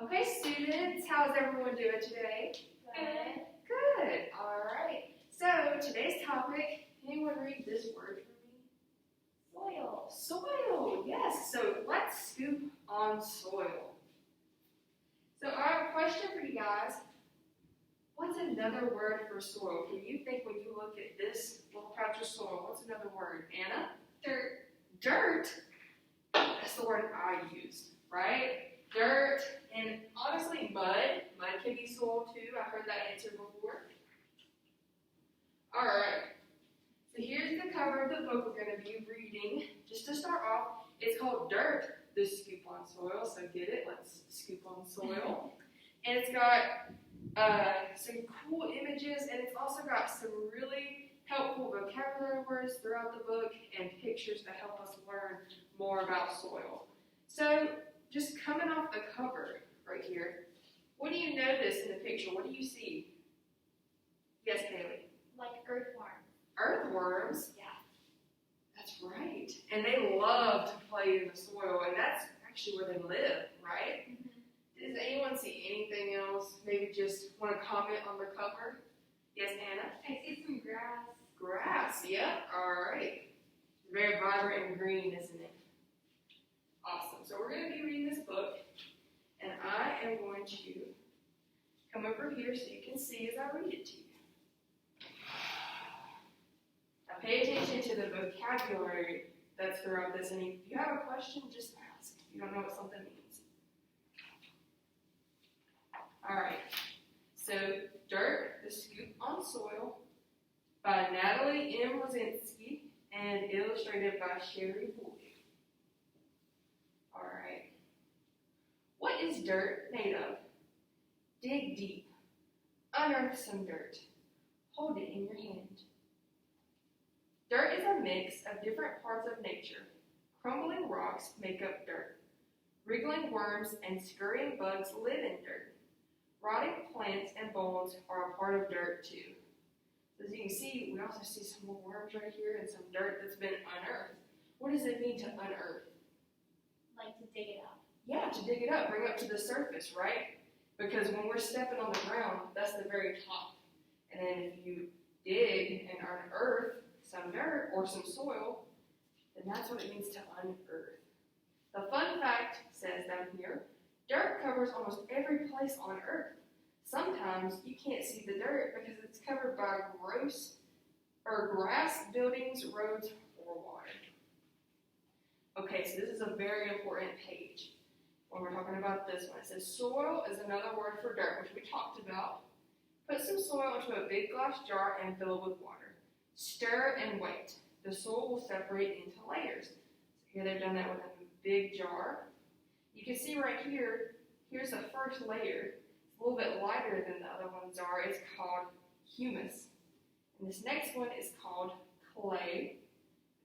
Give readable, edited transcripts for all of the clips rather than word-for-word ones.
Okay, students, how's everyone doing today? Good. Good. All right. So today's topic, anyone read this word for me? Soil. Soil. Yes. So let's scoop on soil. So I have a question for you guys. What's another word for soil? Can you think when you look at this little patch of soil? What's another word? Anna? Dirt. Dirt. That's the word I used, right? Dirt, and honestly, mud. Mud can be soil too. I've heard that answer before. All right. So here's the cover of the book we're going to be reading. Just to start off, it's called Dirt, the Scoop on Soil. So get it? Let's scoop on soil. And it's got some cool images, and it's also got some really helpful vocabulary words throughout the book and pictures that help us learn more about soil. So just coming off the cover right here, what do you notice in the picture? What do you see? Yes, Kaylee? Like earthworm. Earthworms? Yeah. That's right. And they love to play in the soil, and that's actually where they live, right? Mm-hmm. Does anyone see anything else? Maybe just want to comment on the cover? Yes, Anna? I see some grass. Grass, yep. All right. Very vibrant and green, isn't it? Awesome. So we're going to be reading this book, and I am going to come over here so you can see as I read it to you. Now pay attention to the vocabulary that's throughout this, and if you have a question, just ask. If you don't know what something means. All right. So, Dirt, the Scoop on Soil, by Natalie M. Rosinski, and illustrated by Sherry Boyd. All right. What is dirt made of? Dig deep. Unearth some dirt. Hold it in your hand. Dirt is a mix of different parts of nature. Crumbling rocks make up dirt. Wriggling worms and scurrying bugs live in dirt. Rotting plants and bones are a part of dirt too. As you can see, we also see some more worms right here and some dirt that's been unearthed. What does it mean to unearth? Like to dig it up. Yeah, to dig it up, bring it up to the surface, right? Because when we're stepping on the ground, that's the very top. And then if you dig and unearth some dirt or some soil, then that's what it means to unearth. The fun fact says down here, dirt covers almost every place on earth. Sometimes you can't see the dirt because it's covered by grass, buildings, roads, or water. Okay, so this is a very important page when we're talking about this one. It says soil is another word for dirt, which we talked about. Put some soil into a big glass jar and fill it with water. Stir and wait. The soil will separate into layers. So here they've done that with a big jar. You can see right here, here's the first layer. It's a little bit lighter than the other ones are. It's called humus. And this next one is called clay,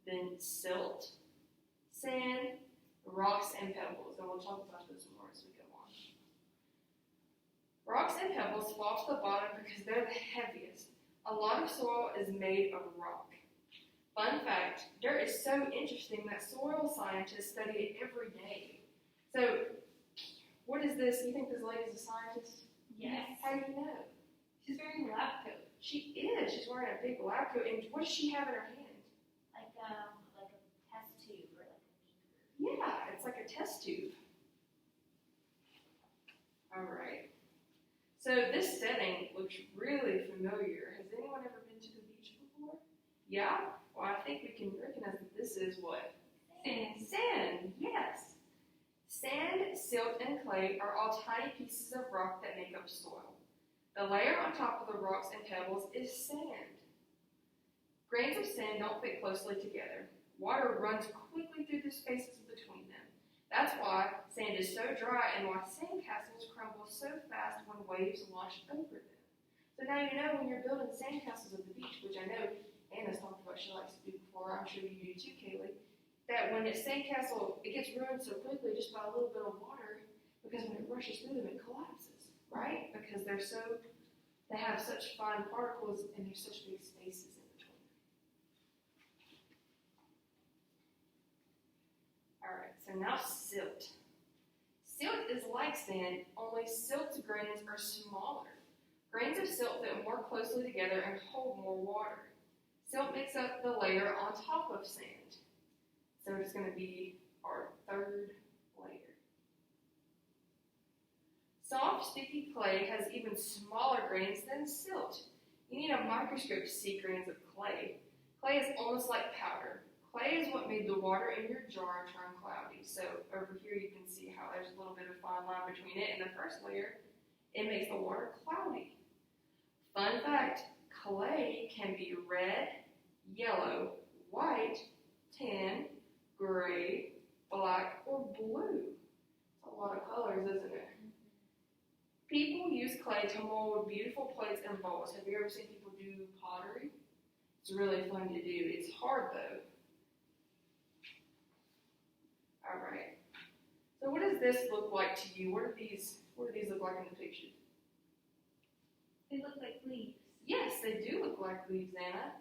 then silt, sand, rocks, and pebbles. And we'll talk about this more as we go on. Rocks and pebbles fall to the bottom because they're the heaviest. A lot of soil is made of rock. Fun fact, dirt is so interesting that soil scientists study it every day. So, what is this? You think this lady's a scientist? Yes. How do you know? She's wearing a lab coat. She is. She's wearing a big lab coat. And what does she have in her hand? Like a test tube or like a beaker. Yeah, it's like a test tube. All right. So this setting looks really familiar. Has anyone ever been to the beach before? Yeah? Well, I think we can recognize that this is what? Sand. Sand, yes. Sand, silt, and clay are all tiny pieces of rock that make up soil. The layer on top of the rocks and pebbles is sand. Grains of sand don't fit closely together. Water runs quickly through the spaces between them. That's why sand is so dry and why sandcastles crumble so fast when waves wash over them. So now you know when you're building sandcastles at the beach, which I know Anna's talked about she likes to do before, I'm sure you do too, Kaylee, that when it's sandcastle, it gets ruined so quickly just by a little bit of water because when it rushes through them, it collapses, right? Because they have such fine particles and there's such big spaces in between. All right, so now silt. Silt is like sand, only silt's grains are smaller. Grains of silt fit more closely together and hold more water. Silt makes up the layer on top of sand. So it's going to be our third layer. Soft, sticky clay has even smaller grains than silt. You need a microscope to see grains of clay. Clay is almost like powder. Clay is what made the water in your jar turn cloudy. So over here you can see how there's a little bit of fine line between it and the first layer. It makes the water cloudy. Fun fact, clay can be red, yellow, white, tan, gray, black, or blue. It's a lot of colors, isn't it? People use clay to mold beautiful plates and bowls. Have you ever seen people do pottery? It's really fun to do. It's hard though. Alright. So what does this look like to you? What do these look like in the picture? They look like leaves. Yes, they do look like leaves, Anna.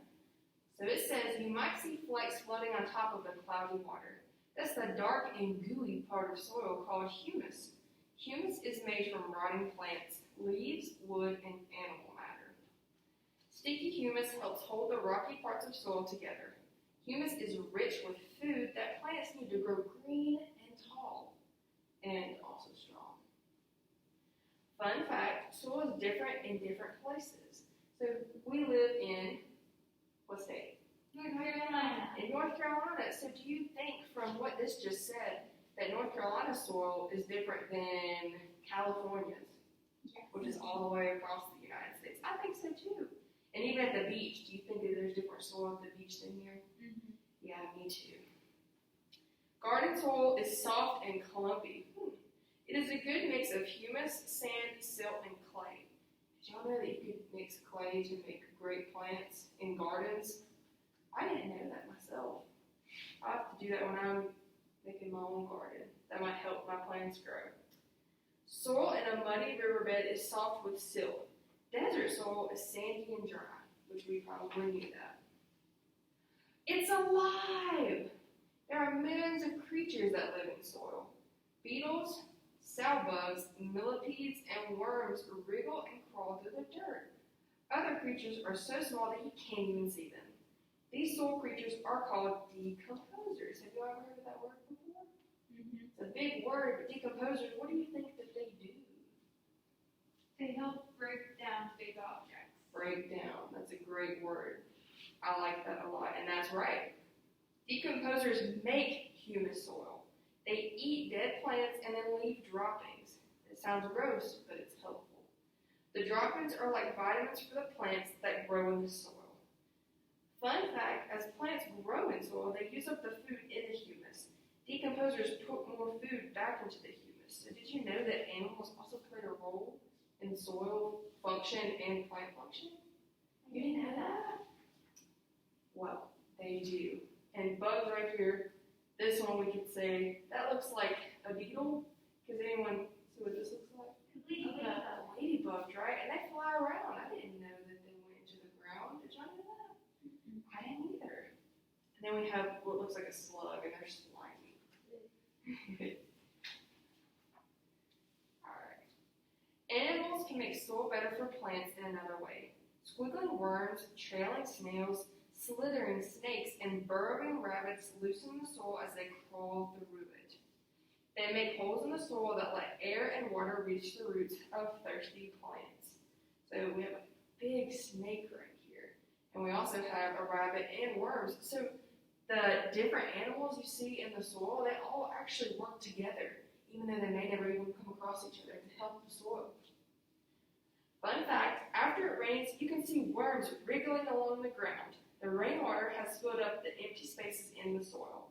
So it says you might see flakes floating on top of the cloudy water. That's the dark and gooey part of soil called humus. Humus is made from rotting plants, leaves, wood, and animal matter. Sticky humus helps hold the rocky parts of soil together. Humus is rich with food that plants need to grow green and tall, and also strong. Fun fact, soil is different in different places. So we live in, what state? North Carolina. In North Carolina. So do you think from what this just said that North Carolina soil is different than California's, which is all the way across the United States? I think so too. And even at the beach, do you think that there's different soil at the beach than here? Mm-hmm. Yeah, me too. Garden soil is soft and clumpy. It is a good mix of humus, sand, silt, and clay. Did y'all know that you could mix clay to make great plants in gardens? I didn't know that myself. I'll have to do that when I'm making my own garden. That might help my plants grow. Soil in a muddy riverbed is soft with silt. Desert soil is sandy and dry, which we probably knew that. It's alive! There are millions of creatures that live in soil. Beetles, sow bugs, millipedes, and worms wriggle and crawl through the dirt. Other creatures are so small that you can't even see them. These soil creatures are called decomposers. Have you ever heard of that word before? Mm-hmm. It's a big word, but decomposers, what do you think that they do? They help break down big objects. Break down. That's a great word. I like that a lot, and that's right. Decomposers make humus soil. They eat dead plants and then leave droppings. It sounds gross, but it's helpful. The droppings are like vitamins for the plants that grow in the soil. Fun fact, as plants grow in soil, they use up the food in the humus. Decomposers put more food back into the humus. So did you know that animals also play a role in soil function and plant function? You didn't know that? Well, they do. And bugs right here, this one we could say, that looks like a beetle. Does anyone see what this looks like? Ladybugs, right? And they fly around. I didn't know that they went into the ground. Did y'all know that? I didn't either. And then we have what looks like a slug, and they're slimy. Alright. Animals can make soil better for plants in another way. Squiggling worms, trailing snails, slithering snakes, and burrowing rabbits loosen the soil as they crawl through it. They make holes in the soil that let air and water reach the roots of thirsty plants. So we have a big snake right here. And we also have a rabbit and worms. So the different animals you see in the soil, they all actually work together, even though they may never even come across each other to help the soil. Fun fact, after it rains, you can see worms wriggling along the ground. The rainwater has filled up the empty spaces in the soil.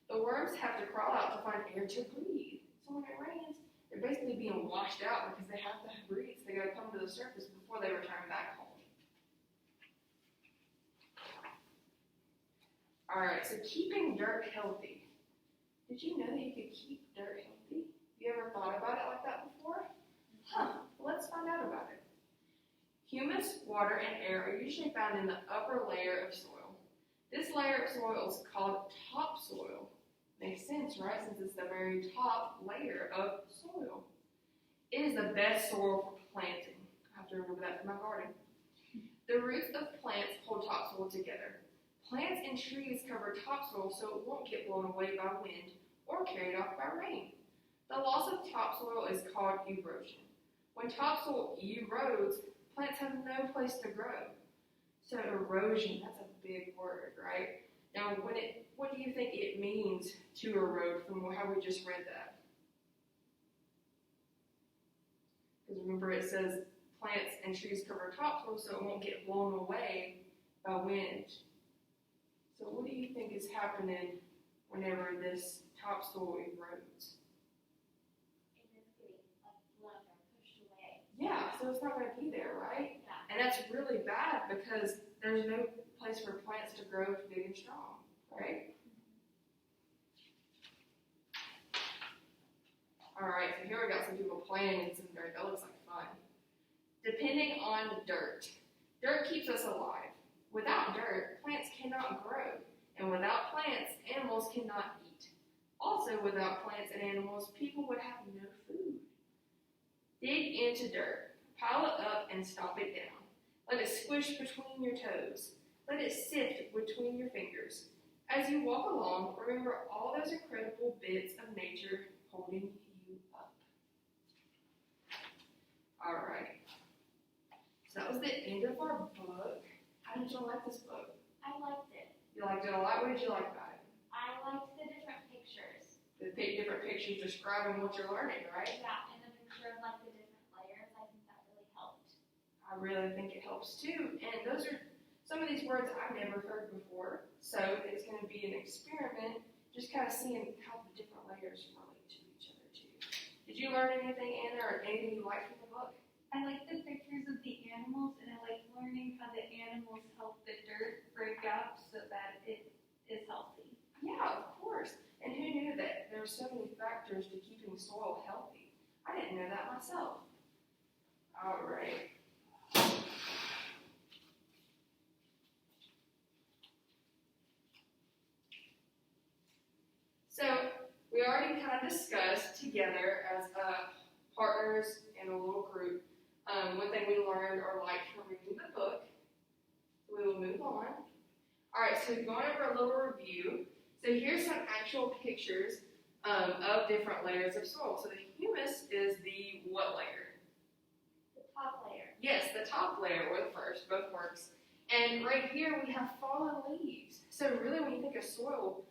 The worms have to crawl out to find air to breathe. So when it rains, they're basically being washed out because they have to breathe. So they got to come to the surface before they return back home. Alright, so keeping dirt healthy. Did you know that you could keep dirt healthy? You ever thought about it like that before? Well, let's find out about it. Humus, water, and air are usually found in the upper layer of soil. This layer of soil is called topsoil. Makes sense, right? Since it's the very top layer of soil. It is the best soil for planting. I have to remember that for my garden. The roots of plants hold topsoil together. Plants and trees cover topsoil so it won't get blown away by wind or carried off by rain. The loss of topsoil is called erosion. When topsoil erodes, plants have no place to grow. So erosion, that's a big word, right? Now, what do you think it means to erode from how we just read that? Because remember it says plants and trees cover topsoil so it won't get blown away by wind. So what do you think is happening whenever this topsoil erodes? It is getting blown or pushed away. Yeah, so it's not going to be there, right? Yeah. And that's really bad because there's no place for plants to grow big and strong, right? All right, so here we got some people playing in some dirt. That looks like fun. Depending on dirt. Dirt keeps us alive. Without dirt, plants cannot grow. And without plants, animals cannot eat. Also, without plants and animals, people would have no food. Dig into dirt. Pile it up and stomp it down. Let it squish between your toes. Let it sift between your fingers. As you walk along, remember all those incredible bits of nature holding you up. All right. So that was the end of our book. How did you like this book? I liked it. You liked it a lot? What did you like about it? I liked the different pictures. The different pictures describing what you're learning, right? Yeah, and the picture of the different layers. I think that really helped. I really think it helps too. And those are some of these words I've never heard before. So it's going to be an experiment, just kind of seeing how the different layers relate to each other too. Did you learn anything, Anna, or anything you liked from the book? I like the pictures of the animals, and I like learning how the animals help the dirt break up so that it is healthy. Yeah, of course. And who knew that there are so many factors to keeping soil healthy? I didn't know that myself. All right. So we already kind of discussed together as partners in a little group one thing we learned or liked from reading the book. So we will move on. All right, so going over a little review. So here's some actual pictures of different layers of soil. So the humus is the what layer? The top layer. Yes, the top layer or the first, both works. And right here we have fallen leaves. So really when you think of soil,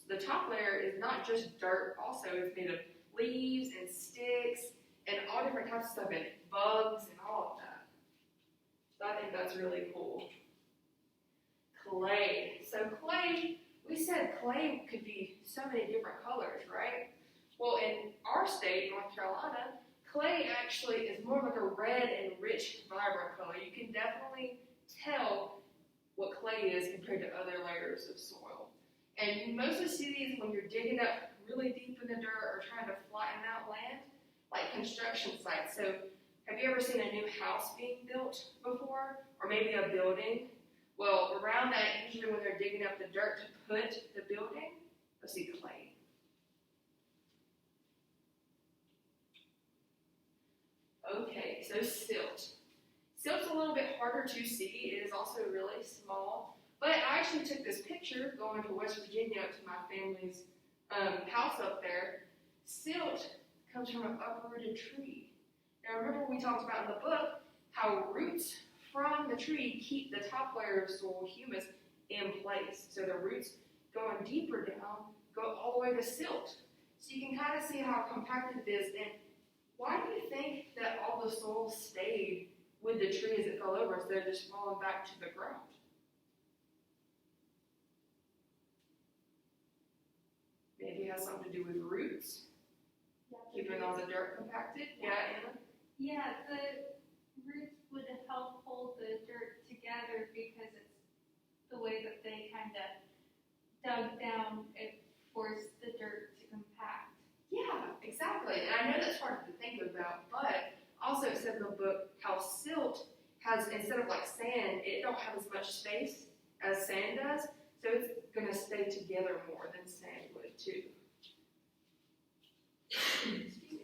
the top layer is not just dirt also. It's made of leaves and sticks and all different types of stuff and bugs and all of that. So I think that's really cool. Clay. So clay, we said clay could be so many different colors, right? Well, in our state, North Carolina, clay actually is more like a red and rich, vibrant color. You can definitely tell what clay is compared to other layers of soil. And you mostly see these when you're digging up really deep in the dirt or trying to flatten out land, like construction sites. So have you ever seen a new house being built before? Or maybe a building? Well, around that, usually when they're digging up the dirt to put the building, you'll see clay. Okay, so silt. Silt's a little bit harder to see. It is also really small. But I actually took this picture going to West Virginia to my family's house up there. Silt comes from an uprooted tree. Now remember we talked about in the book how roots from the tree keep the top layer of soil humus in place. So the roots going deeper down go all the way to silt. So you can kind of see how compacted it is. And why do you think that all the soil stayed with the tree as it fell over instead of just falling back to the ground? Maybe it has something to do with roots, keeping all the dirt compacted. Yeah, Anna? Yeah, the roots would help hold the dirt together because it's the way that they kind of dug down, it forced the dirt to compact. Yeah, exactly. And I know that's hard to think about, but also it said in the book how silt has, instead of like sand, it don't have as much space as sand does, so it's going to stay together more than sand would too. Excuse me.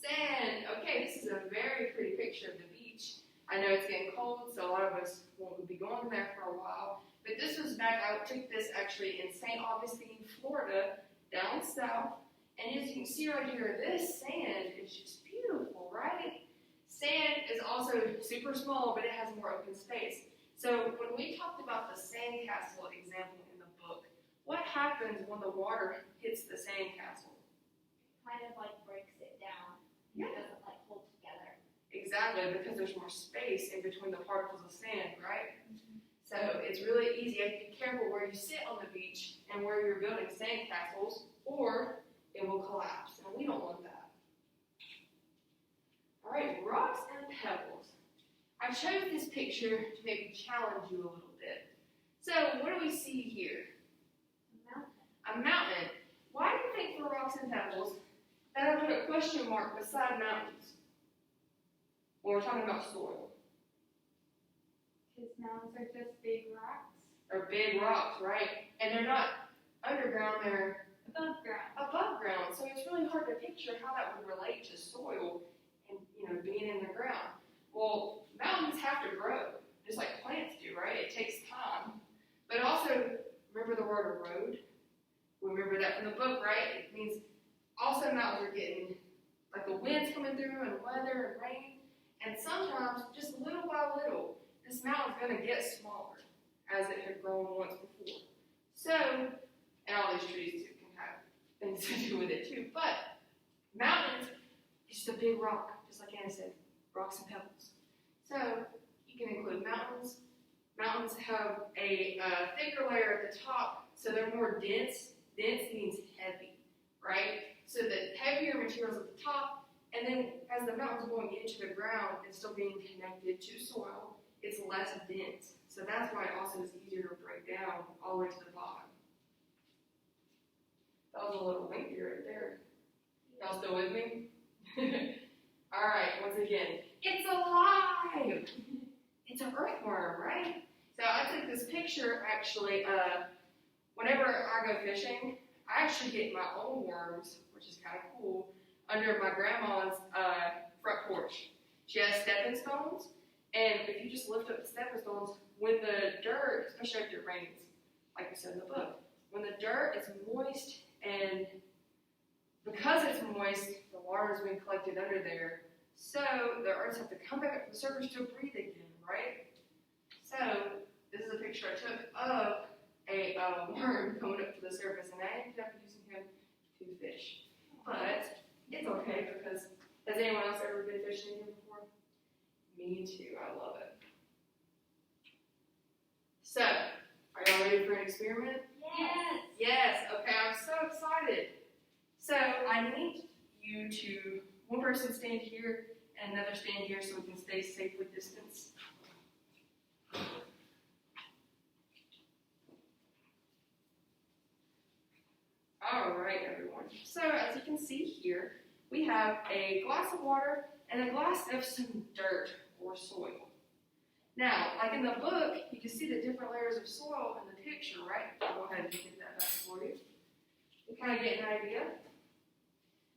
Sand. Okay, this is a very pretty picture of the beach. I know it's getting cold, so a lot of us won't be going there for a while. But this was back, I took this actually in St. Augustine, Florida, down south. And as you can see right here, this sand is just beautiful, right? Sand is also super small, but it has more open space. So when we talked about the sandcastle example in the book, what happens when the water hits the sandcastle? Kind of like breaks it down. Yeah. It doesn't like hold together. Exactly, because there's more space in between the particles of sand, right? So it's really easy. You have to be careful where you sit on the beach and where you're building sandcastles, or it will collapse, and we don't want that. All right, rocks and pebbles. I chose this picture to maybe challenge you a little bit. So what do we see here? A mountain. Why do you think for rocks and pebbles that I put a question mark beside mountains when we're talking about soil? Because mountains are just big rocks. They're big rocks, right? And they're not underground, they're Above ground. above ground. So it's really hard to picture how that would relate to soil and, being in the ground. Well, mountains have to grow, just like plants do, right? It takes time. But also, remember the word erode? Remember that from the book, right? It means also mountains are getting, like the wind's coming through and weather and rain. And sometimes, just little by little, this mountain's going to get smaller as it had grown once before. So, and all these trees too can have things to do with it too. But mountains is just a big rock, just like Anna said, rocks and pebbles. So you can include mountains. Mountains have a thicker layer at the top, so they're more dense. Dense means heavy, right? So the heavier materials at the top, and then as the mountain's going into the ground and still being connected to soil, it's less dense. So that's why it also is easier to break down all the way to the bottom. That was a little lengthy right there. Y'all still with me? All right, once again, it's alive! It's an earthworm, right? So I took this picture actually, whenever I go fishing, I actually get my own worms, which is kind of cool, under my grandma's front porch. She has stepping stones, and if you just lift up the stepping stones, when the dirt, especially after it rains, like we said in the book, when the dirt is moist, and because it's moist, the water is being collected under there, so the earths have to come back up to the surface to breathe again, right? So this is a picture I took of a worm coming up to the surface, and I ended up using him to fish. But it's okay because has anyone else ever been fishing here before? Me too. I love it. So, are y'all ready for an experiment? Yes. Yes. Okay, I'm so excited. So I need you to, one person stand here and another stand here so we can stay safely distanced. All right, everyone. So as you can see here, we have a glass of water and a glass of some dirt or soil. Now, like in the book, you can see the different layers of soil in the picture, right? I'll go ahead and get that back for you. You kind of get an idea.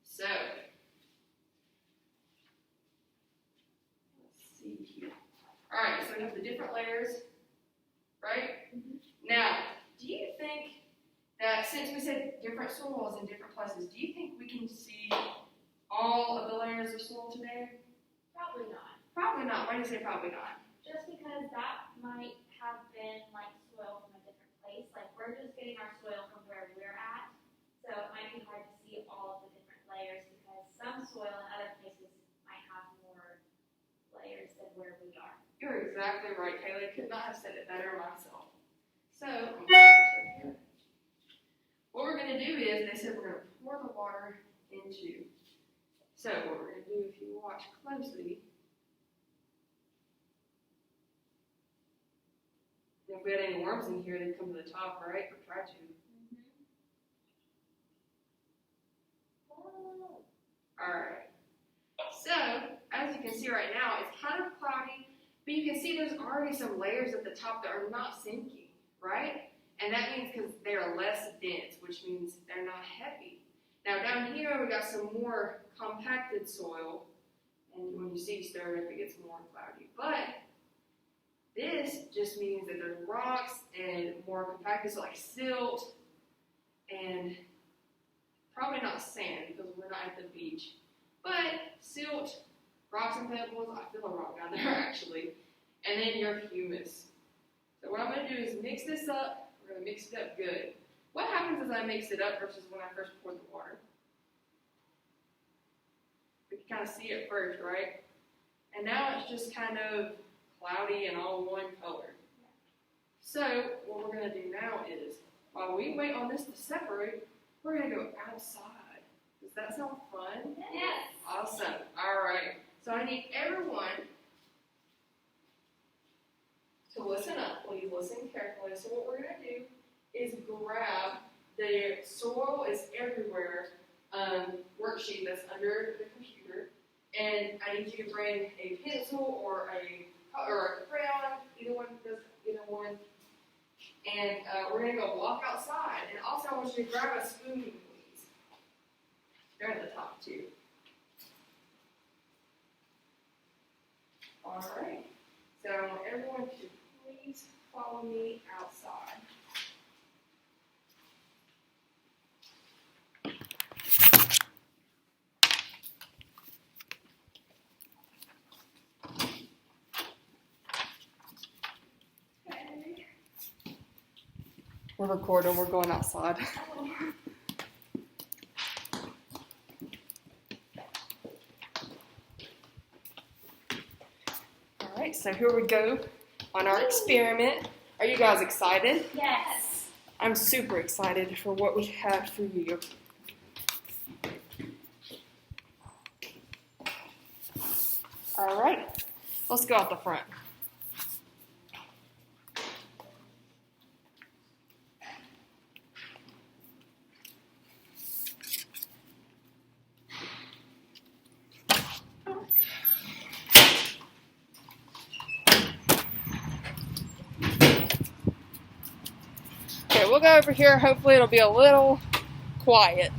So, let's see here. All right, so we have the different layers, right? Mm-hmm. Now, do you think that since we said different soils in different places, do you think we can see all of the layers of soil today? Probably not. Probably not. Why do you say probably not? Just because that might have been like soil from a different place. Like we're just getting our soil from where we're at. So it might be hard to see all of the different layers because some soil in other places might have more layers than where we are. You're exactly right, Kaylee. Could not have said it better myself. So, I'm going to put this right here. What we're going to do is, they said we're going to pour the water into. So, what we're going to do, if you watch closely, if we had any worms in here, they'd come to the top, right? Or try to. Alright. So, as you can see right now, it's kind of cloudy, but you can see there's already some layers at the top that are not sinking, right? And that means because they are less dense, which means they're not heavy. Now down here we got some more compacted soil, and when you see stir it up, it gets more cloudy. But this just means that there's rocks and more compacted, so like silt, and probably not sand because we're not at the beach. But silt, rocks and pebbles, I feel a rock down there actually, and then your humus. So what I'm going to do is mix this up. We're going to mix it up good. What happens as I mix it up versus when I first poured the water? We can kind of see it first, right? And now it's just kind of cloudy and all one color. So what we're going to do now is, while we wait on this to separate, we're going to go outside. Does that sound fun? Yes. Awesome. All right. So I need everyone to listen up. Please listen carefully. So what we're going to do is grab the soil is everywhere worksheet that's under the computer, and I need you to bring a pencil or a crayon. Either one. And we're going to go walk outside. And also I want you to grab a spoon, please. They're at the top too. All right. So I want everyone to please follow me outside. Okay. We're recording. We're going outside. All right. So here we go on our experiment. Are you guys excited? Yes. I'm super excited for what we have for you. All right, let's go out the front. Okay, we'll go over here. Hopefully it'll be a little quiet.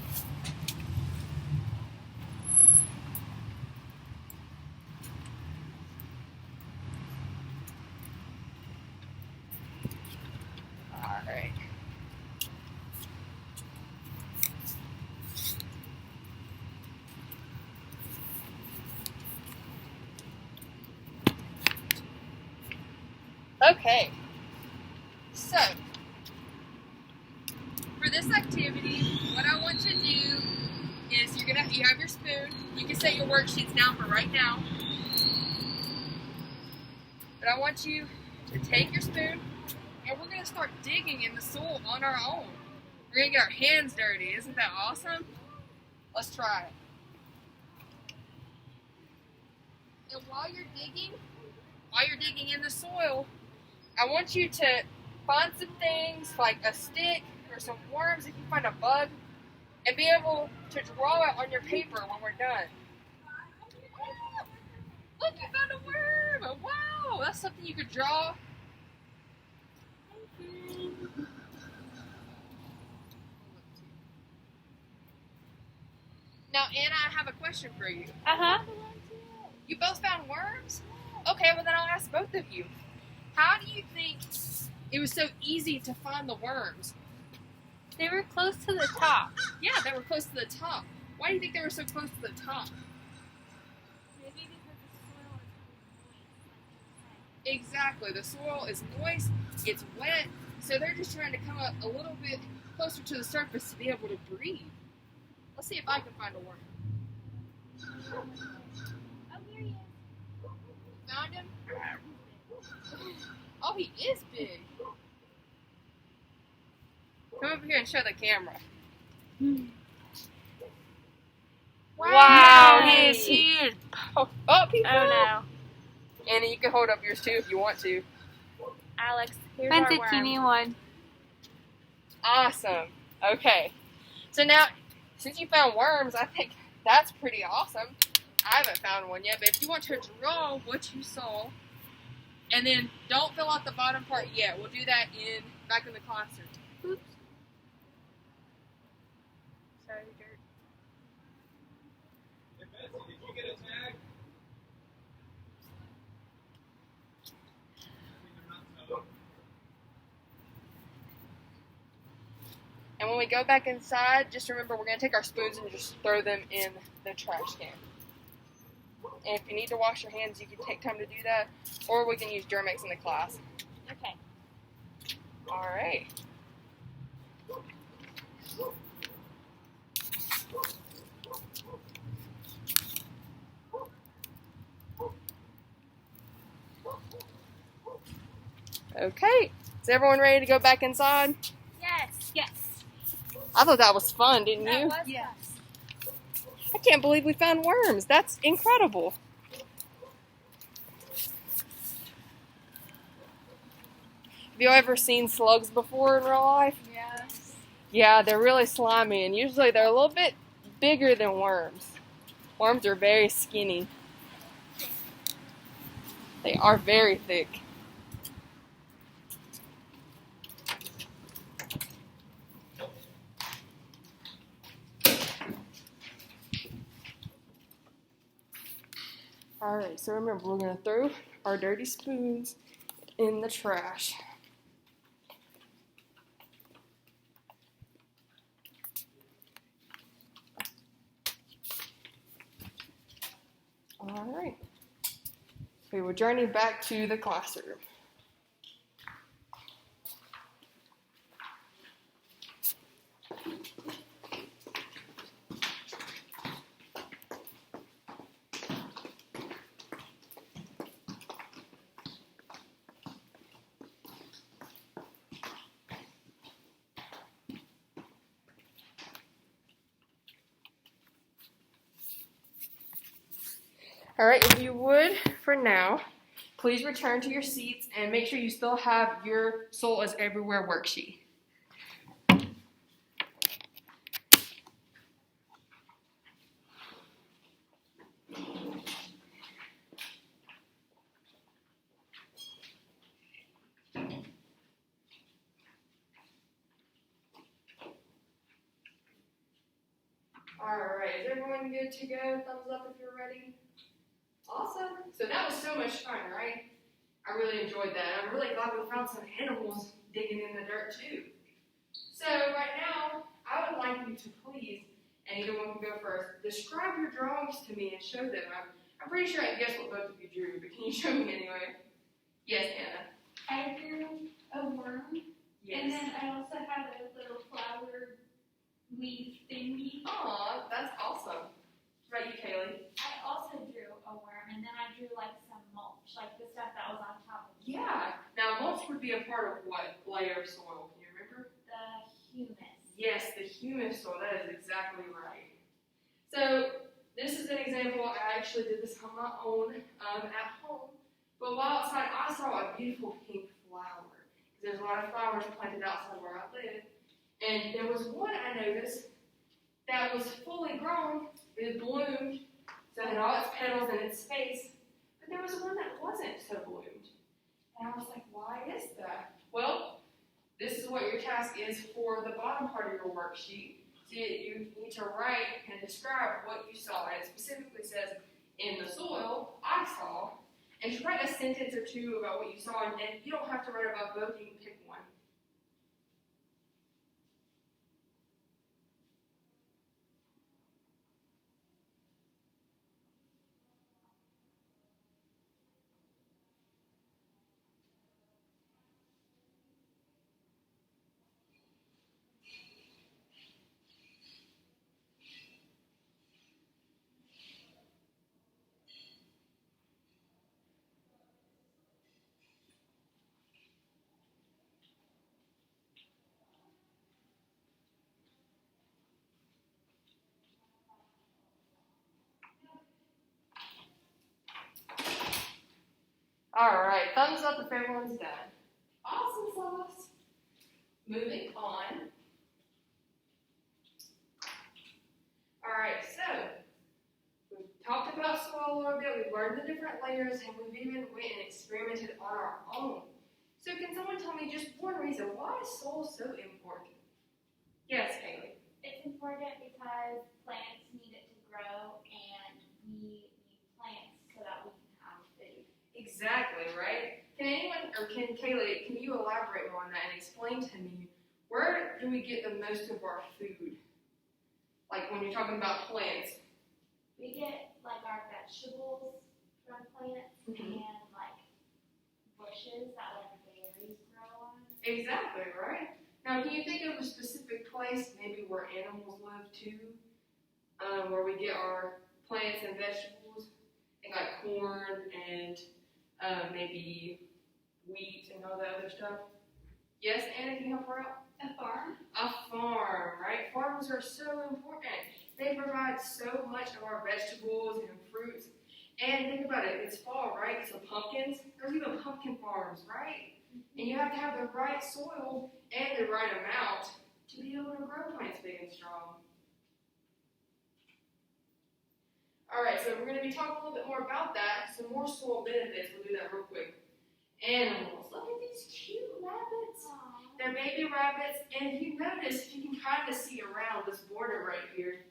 All right. Okay. So, for this activity, what I want you to do is you have your spoon. You can set your worksheets down for right now. But I want you to take your spoon and we're going to start digging in the soil on our own. We're going to get our hands dirty. Isn't that awesome? Let's try it. And while you're digging in the soil, I want you to find some things like a stick or some worms if you find a bug, and be able to draw it on your paper when we're done. Look, you found a worm! Wow, that's something you could draw. Now, Anna, I have a question for you. You both found worms? Okay, well then I'll ask both of you. How do you think it was so easy to find the worms? They were close to the top. Yeah, they were close to the top. Why do you think they were so close to the top? Maybe because the soil is moist. Exactly. The soil is moist, it's wet, so they're just trying to come up a little bit closer to the surface to be able to breathe. Let's see if I can find a worm. Oh, here he is. Found him? Oh, he is big. Come over here and show the camera. Wow, he is huge. Oh, he fell. no. Anna, you can hold up yours too if you want to. Alex, here's Mine's our a worm. teeny one. Awesome. Okay. So now, since you found worms, I think that's pretty awesome. I haven't found one yet, but if you want to draw what you saw, and then don't fill out the bottom part yet. We'll do that back in the classroom. Oops. Sorry, dirt. go back inside, just remember we're going to take our spoons and just throw them in the trash can. And if you need to wash your hands, you can take time to do that, or we can use Germ-X in the class. Okay. All right. Okay, is everyone ready to go back inside? Yes. Yes. I thought that was fun, didn't you? Was Yes. I can't believe we found worms. That's incredible. Have you ever seen slugs before in real life? Yes. Yeah, they're really slimy, and usually they're a little bit bigger than worms. Worms are very skinny. They are very thick. Alright, so remember, we're going to throw our dirty spoons in the trash. Alright. We will journey back to the classroom. All right, if you would, for now, please return to your seats and make sure you still have your Soil is Everywhere worksheet. All right, is everyone good to go? Thumbs up if you're ready. Awesome. So that was so much fun, right? I really enjoyed that. I'm really glad we found some animals digging in the dirt too. So right now, I would like you to please, and either one can go first, describe your drawings to me and show them. I'm pretty sure I can guess what both of you drew, but can you show me anyway? Yes, Anna. I drew a worm, Yes. and then I also have a little flower leaf thingy. Aw, that's awesome. What about you, Kaylee? I also drew a worm, and then I drew like some mulch, like the stuff that was on top of it. Yeah. Now, mulch would be a part of what layer of soil? Can you remember? The humus. Yes, the humus soil. That is exactly right. So this is an example. I actually did this on my own at home. But while outside, I saw a beautiful pink flower. There's a lot of flowers planted outside where I live. And there was one I noticed that was fully grown. It bloomed, so it had all its petals and its space. But there was one that wasn't so bloomed. And I was like, why is that? Well, this is what your task is for the bottom part of your worksheet. So you need to write and describe what you saw. And it specifically says, in the soil, I saw. And to write a sentence or two about what you saw, and you don't have to write about both, you can pick one. All right, thumbs up if everyone's done. Awesome sauce. Moving on. All right, so we've talked about soil a little bit. We've learned the different layers, and we've even went and experimented on our own. So can someone tell me just one reason why is soil so important? Yes, Kaylee. It's important because plants need it to grow, and we need plants so that we can have food. Exactly, right? Can anyone, or can Kaylee, can you elaborate more on that and explain to me where do we get the most of our food? Like when you're talking about plants. We get like our vegetables from plants and like bushes that like berries grow on. Exactly, right? Now, can you think of a specific place, maybe where animals live too, where we get our plants and vegetables, and like corn and maybe wheat and all that other stuff? Yes, Anna, can you help her out? A farm? A farm, right? Farms are so important. They provide so much of our vegetables and fruits. And think about it, it's fall, right? So pumpkins, there's even pumpkin farms, right? And you have to have the right soil and the right amount to be able to grow plants big and strong. All right, so we're going to be talking a little bit more about that. Some more soil benefits. We'll do that real quick. Animals. Look at these cute rabbits. Aww. They're baby rabbits, and if you notice, you can kind of see around this border right here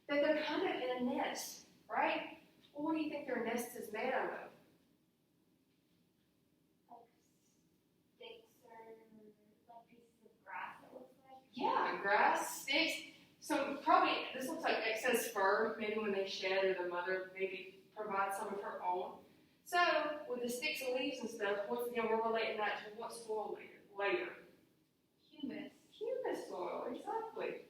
that they're kind of in a nest, right? Well, what do you think their nest is made out of? Like sticks or like pieces of grass, it looks like. Yeah, grass, sticks. So probably this looks like excess fur. Maybe when they shed, or the mother maybe provides some of her own. So with the sticks and leaves and stuff, once again we're relating that to what soil layer? Humus. Humus soil, exactly.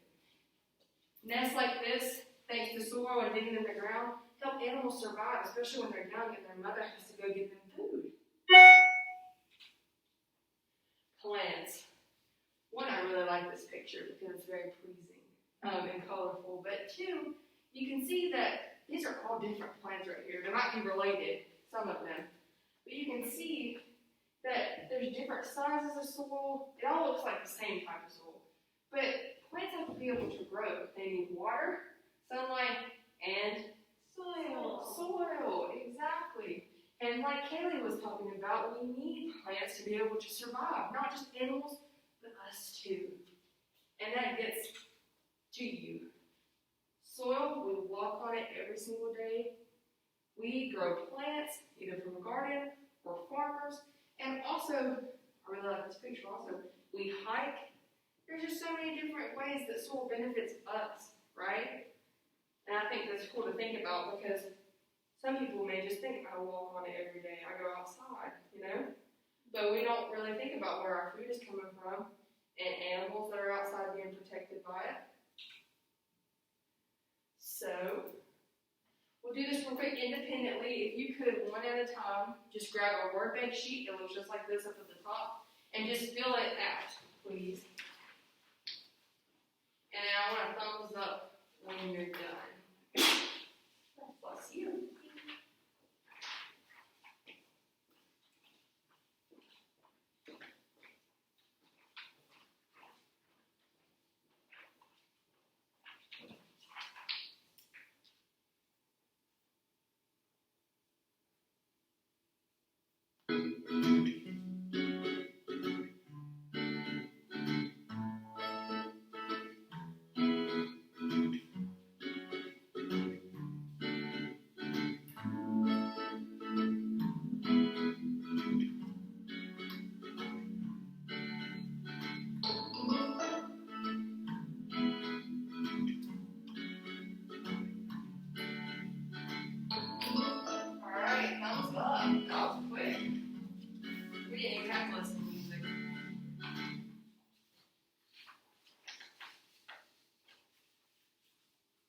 Nests like this, thanks to soil and digging in the ground, help animals survive, especially when they're young and their mother has to go get them food. Plants. One, I really like this picture because it's very pleasing and colorful. But two, you can see that these are all different plants right here. They might be related, some of them. But you can see that there's different sizes of soil. It all looks like the same type of soil. But plants have to be able to grow. They need water, sunlight, and soil, exactly. And like Kaylee was talking about, we need plants to be able to survive. Not just animals, but us too. And that gets to you. Soil, we walk on it every single day. We grow plants, either from a garden or farmers. And also, I really like this picture also, we hike. There's just so many different ways that soil benefits us, right? And I think that's cool to think about because some people may just think, I walk on it every day, I go outside, you know? But we don't really think about where our food is coming from and animals that are outside being protected by it. So, we'll do this real quick independently. If you could, one at a time, just grab a word bank sheet that looks just like this up at the top and just fill it out, please. And I want a thumbs up when you're done. Bless you.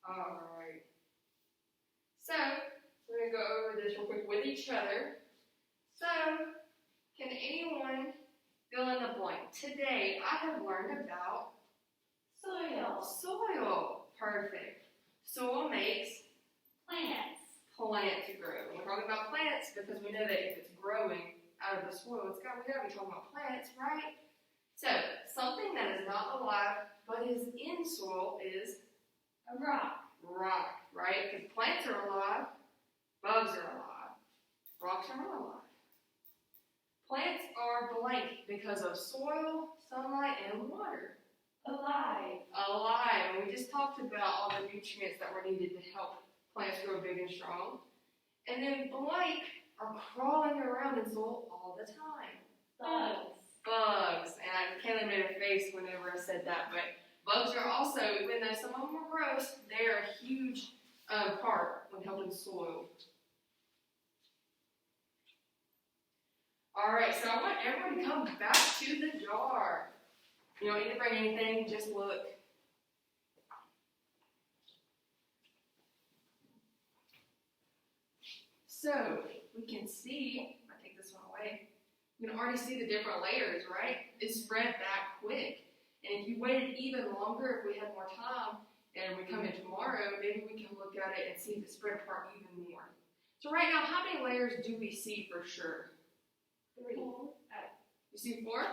Alright. So, we're going to go over this real quick with each other. So, can anyone fill in the blank? Today, I have learned about Soil. soil. Perfect. Soil makes Plants. plant to grow. And we're talking about plants because we know that if it's growing out of the soil, we got to be talking about plants, right? So, something that is not alive but is in soil is A rock. rock, right? Because plants are alive, bugs are alive, rocks are not alive. Plants are blank because of soil, sunlight, and water. Alive. Alive. And we just talked about all the nutrients that were needed to help plants grow big and strong. And then blank are crawling around in soil all the time. Bugs. bugs. And Kayla made a face whenever I said that, but bugs are also, even though some of them are gross, they are a huge part when helping soil. All right, so I want everyone to come back to the jar. You don't need to bring anything, just look. So we can see, if I take this one away, you can already see the different layers, right? It spread that quick. And if you waited even longer, if we had more time, and we come in tomorrow, maybe we can look at it and see if it spread apart even more. So right now, how many layers do we see for sure? 3. You see 4?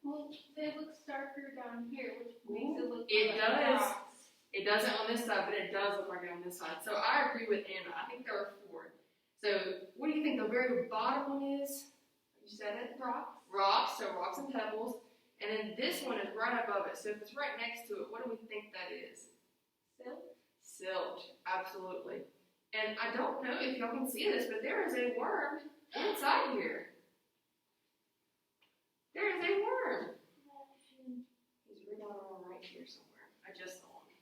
Well, they look darker down here, which makes it look It like does. rocks. It doesn't on this side, but it does look like it on this side. So I agree with Anna. I think there are 4. So what do you think the very bottom one is? You said it? Rocks. Rocks, so rocks and pebbles. And then this one is right above it. So if it's right next to it, what do we think that is? Silt. Silt, absolutely. And I don't know if y'all can see this, but there is a worm inside here. There is a worm. He's wriggling around right here somewhere. I just saw him.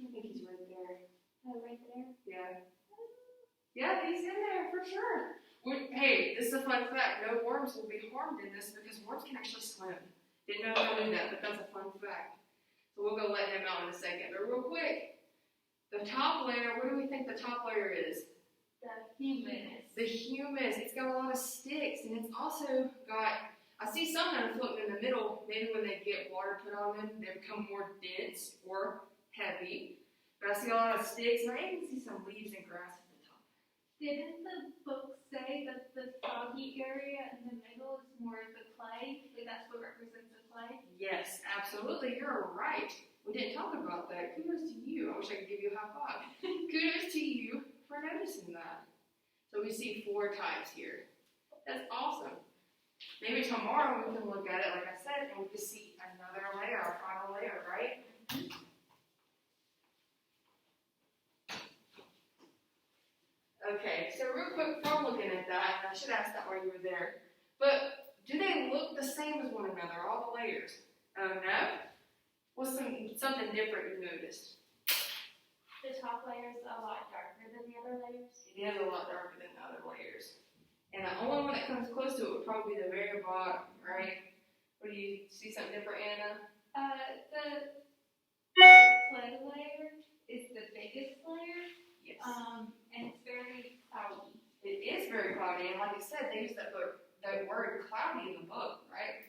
I think he's right there. Oh, right there? Yeah. Yeah, he's in there for sure. Hey, this is a fun fact. No worms will be harmed in this because worms can actually swim. Didn't know if I knew that, but that's a fun fact. So we'll go let him out in a second. But real quick, the top layer, what do we think the top layer is? The humus. The humus. It's got a lot of sticks, and it's also got, I see some that are floating in the middle. Maybe when they get water put on them, they become more dense or heavy. But I see a lot of sticks, and I even see some leaves and grass at the top. Didn't the book say that the foggy area in the middle is more of the clay? Like that's what represents the clay? Yes, absolutely. You're right. We didn't talk about that. Kudos to you. I wish I could give you a high five. Kudos to you for noticing that. So we see 4 types here. That's awesome. Maybe tomorrow we can look at it, like I said, and we can see another layer, our final layer, right? Okay, so real quick from looking at that, and I should ask that while you were there, but do they look the same as one another, all the layers? No? What's something different you noticed? The top layer is a lot darker than the other layers. It is a lot darker than the other layers. And the only one that comes close to it would probably be the very bottom, right? What do you see something different, Anna? The clay layer is the biggest layer. Yes. And it's very cloudy. It is very cloudy, and like I said, they use that word cloudy in the book, right?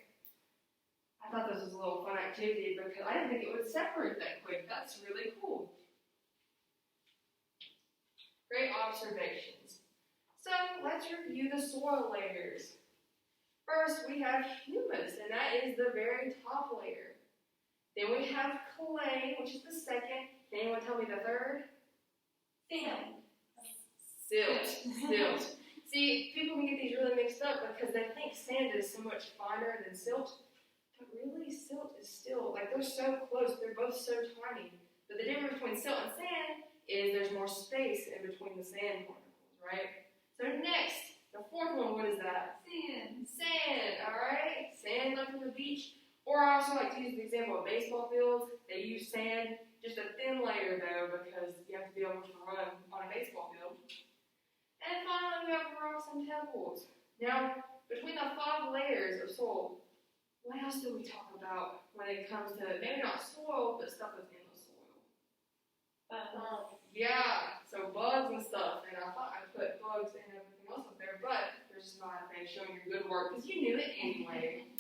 I thought this was a little fun activity because I didn't think it would separate that quick. That's really cool. Great observations. So let's review the soil layers. First, we have humus, and that is the very top layer. Then we have clay, which is the second. Can anyone tell me the third? Sand. Silt. See, people can get these really mixed up because they think sand is so much finer than silt. But really, silt is still, like they're so close, they're both so tiny. But the difference between silt and sand is there's more space in between the sand particles, right? So next, the fourth one, what is that? Sand, alright? Sand left from the beach. Or I also like to use the example of baseball fields. They use sand, just a thin layer though, because you have to be able to run on a baseball field. And finally, we have rocks and pebbles. Now, between the 5 layers of soil, what else do we talk about when it comes to maybe not soil, but stuff that's in the soil? Yeah, so bugs and stuff. And I thought I'd put bugs and everything else up there, but there's just not a thing showing your good work because you knew it anyway.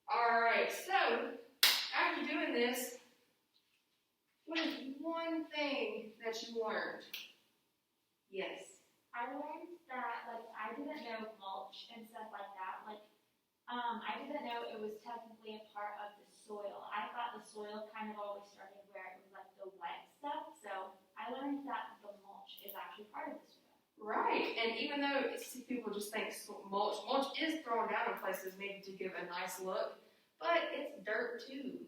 Alright, so after doing this, what is one thing that you learned? Yes. I learned that, like, I didn't know mulch and stuff like that. Like, I didn't know it was technically a part of the soil. I thought the soil kind of always started where it was, like, the wet stuff. So I learned that the mulch is actually part of the soil. Right, and even though people just think mulch is thrown down in places maybe to give a nice look, but it's dirt too.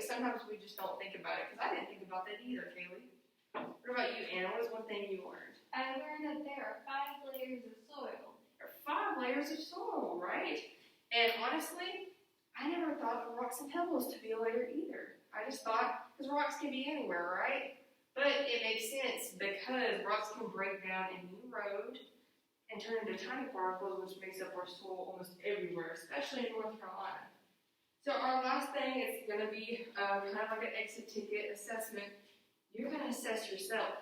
Sometimes we just don't think about it, because I didn't think about that either, Kaylee. What about you, Anna? What is one thing you learned? I learned that there are 5 layers of soil. There are 5 layers of soil, right? And honestly, I never thought of rocks and pebbles to be a layer either. I just thought, because rocks can be anywhere, right? But it makes sense because rocks can break down in the road and turn into tiny particles, which makes up our soil almost everywhere, especially in North Carolina. So our last thing is going to be kind of like an exit ticket assessment. You're going to assess yourself,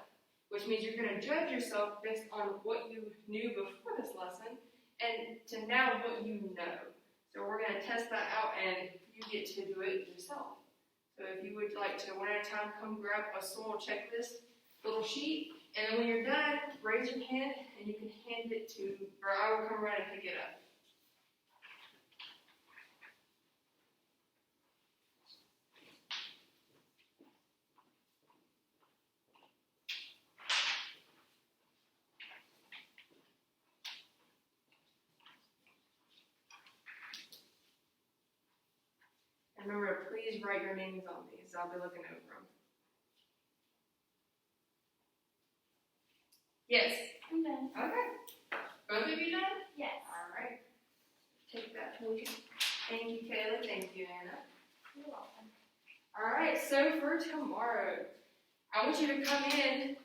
which means you're going to judge yourself based on what you knew before this lesson and to now what you know. So we're going to test that out, and you get to do it yourself. So if you would like to, one at a time, come grab a soil checklist little sheet, and then when you're done, raise your hand, and you can hand it to, or I will come around and pick it up. And remember to please write your names on these. I'll be looking over them. Yes. I'm done. Okay. Both of you done? Yes. All right. Take that, please. Thank you, Kayla. Thank you, Anna. You're welcome. All right. So for tomorrow, I want you to come in,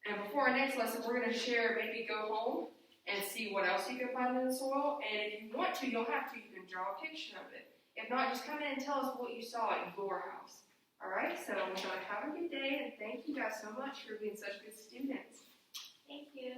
and before our next lesson, we're going to share, maybe go home and see what else you can find in the soil. And if you want to, you'll have to. You can draw a picture of it. If not, just come in and tell us what you saw at your house. All right, so I'm going to have a good day, and thank you guys so much for being such good students. Thank you.